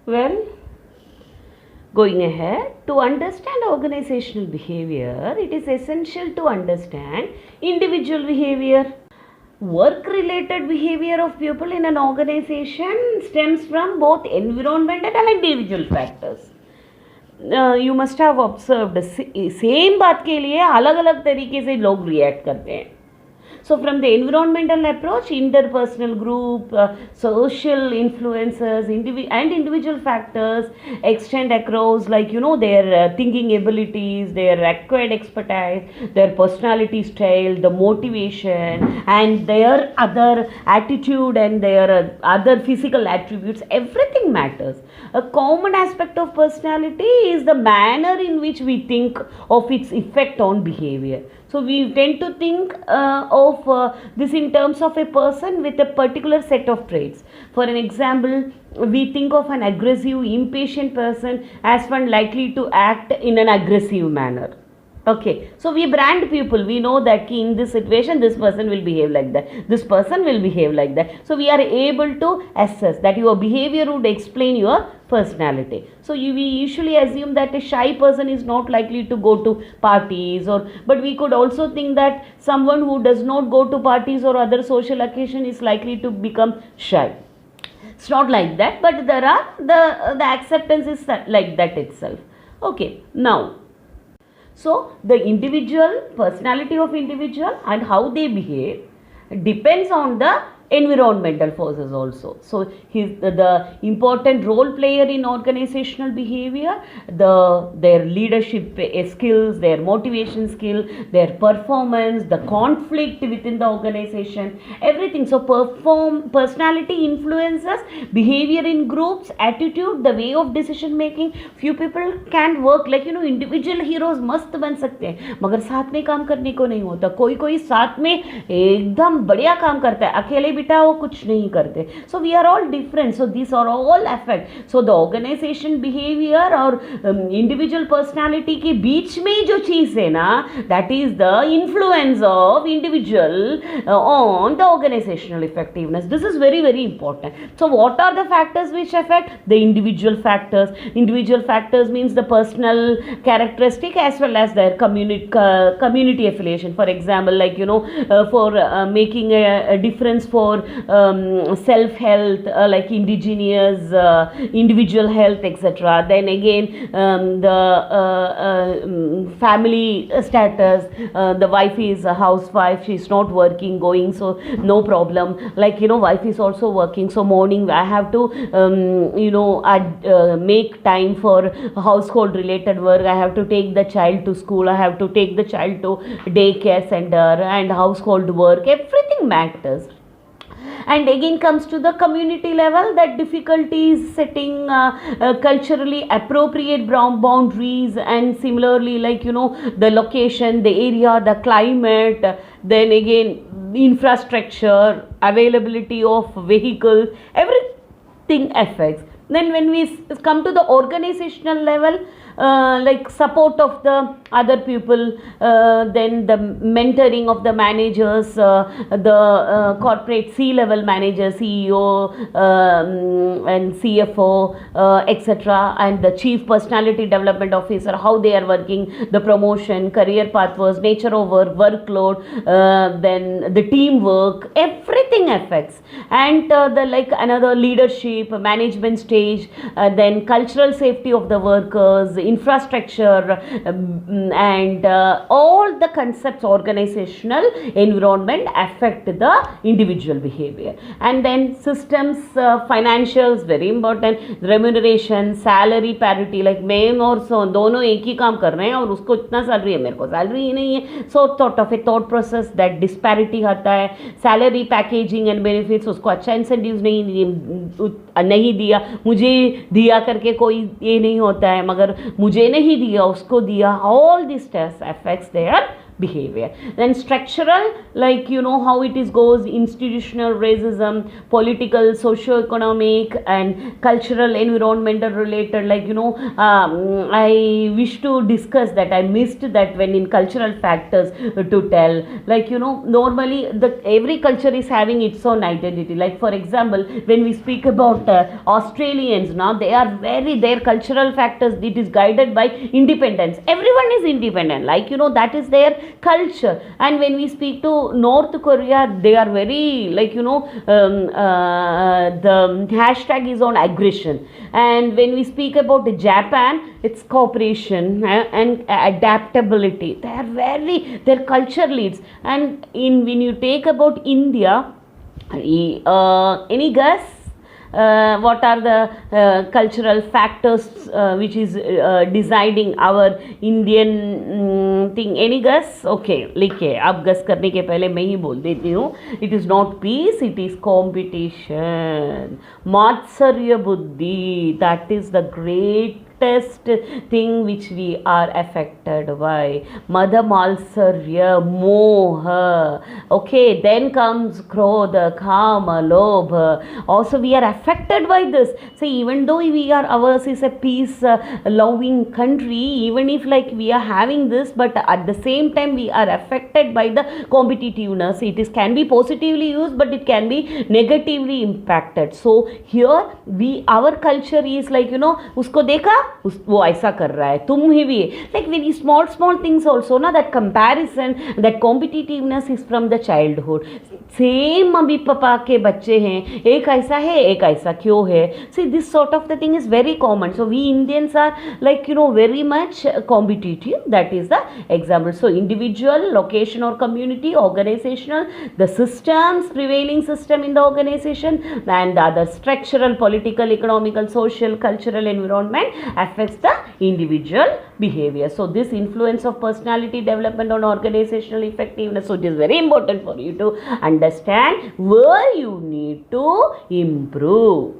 Well, going ahead, to understand organizational behavior, it is essential to understand individual behavior. Work related behavior of people in an organization stems from both environmental and individual factors. You must have observed same बात के लिए अलग अलग तरीके से लोग react करते हैं. So from the environmental approach, interpersonal group, social influences, and individual factors extend across, like their thinking abilities, their acquired expertise, their personality style, the motivation, and their other attitude and their other physical attributes. Everything matters. A common aspect of personality is the manner in which we think of its effect on behavior. So we tend to think of this in terms of a person with a particular set of traits. For an example, we think of an aggressive, impatient person as one likely to act in an aggressive manner. Okay, so we brand people. We know that in this situation, this person will behave like that. This person will behave like that. So we are able to assess that your behavior would explain your personality. So we usually assume that a shy person is not likely to go to parties, but we could also think that someone who does not go to parties or other social occasion is likely to become shy. It's not like that, but there are the acceptance is like that itself. Okay, now. So the individual personality of individual and how they behave depends on the environmental forces also. So the important role player in organizational behavior, their leadership skills, their motivation skill, their performance, the conflict within the organization, everything. So personality influences behavior in groups, attitude, the way of decision making. Few people can work like individual heroes मस्त बन सकते हैं, मगर साथ में काम करने को नहीं होता. कोई कोई साथ में एकदम बढ़िया काम करता है, अकेले बेटा वो कुछ नहीं करते. So we are all different. So these are all affect. So the organization behavior और individual personality के बीच में जो चीज़ है ना, that is the influence of individual on the organizational effectiveness. This is very very important. So what are the factors which affect? The individual factors. Individual factors means the personal characteristic as well as their community affiliation. For example, like for making a difference for self health, like indigenous individual health, etc. Then again the family status, the wife is a housewife, she is not working, going, so no problem. Like wife is also working, so morning I have to make time for household related work. I have to take the child to school, I have to take the child to daycare center, and household work, everything matters. And again comes to the community level, that difficulties setting culturally appropriate boundaries, and similarly like the location, the area, the climate, then again infrastructure, availability of vehicles, everything affects. Then when we come to the organizational level, like support of the other people, then the mentoring of the managers, the corporate C-level managers, CEO and CFO, etc., and the chief personality development officer, how they are working, the promotion, career pathways, nature of work, workload, then the teamwork, everything affects. And the like another leadership, management stage, then cultural safety of the workers, infrastructure, and all the concepts, organizational environment affect the individual behavior. And then systems, financials, very important, remuneration, salary parity, like मैं और दोनों एक ही काम कर रहे हैं और उसको इतना सैलरी है, मेरे को सैलरी ही नहीं है. So sort of a thought process that disparity आता है. Salary packaging and benefits, उसको अच्छा incentives नहीं दिया, मुझे दिया करके कोई ये नहीं होता है, मगर मुझे नहीं दिया उसको दिया. All these stress affects their behavior. Then structural, like you know how it is goes, institutional racism, political, socio-economic and cultural, environmental related, like you know, I wish to discuss that, I missed that when in cultural factors to tell, like you know, normally the every culture is having its own identity. Like for example, when we speak about Australians, now they are very, their cultural factors, it is guided by independence. Everyone is independent, like you know, that is their culture. And when we speak to North Korea, they are very, like you know, the hashtag is on aggression. And when we speak about Japan, it's cooperation and adaptability. They are very, their culture leads. And in when you take about India, any guess what are the cultural factors which is deciding our Indian thing? Any guess? Okay, लिखे, अब guess करने के पहले मैं ही बोल देती हूँ. It is not peace, it is competition. Matsarya buddhi, that is the greatest thing which we are affected by. Mada malsarya, moha. Okay, then comes krodha, kama, lobha. Also we are affected by this. So even though we are, ours is a peace loving country, even if like we are having this, but at the same time we are affected by the competitiveness. It is can be positively used, but it can be negatively impacted. So here we, our culture is like you know, usko dekha, वो ऐसा कर रहा है, तुम भी, like very small things also ना, that comparison, that competitiveness is from the childhood. Same mummy papa के बच्चे हैं, एक ऐसा है एक ऐसा क्यों है. See, this sort of the thing is very common. So we Indians are like you know very much competitive. That is the example. So individual, location or community, organizational, the systems, prevailing system in the organization, and the other structural, political, economical, social, cultural environment affects the individual behavior. So this influence of personality development on organizational effectiveness. So it is very important for you to understand where you need to improve.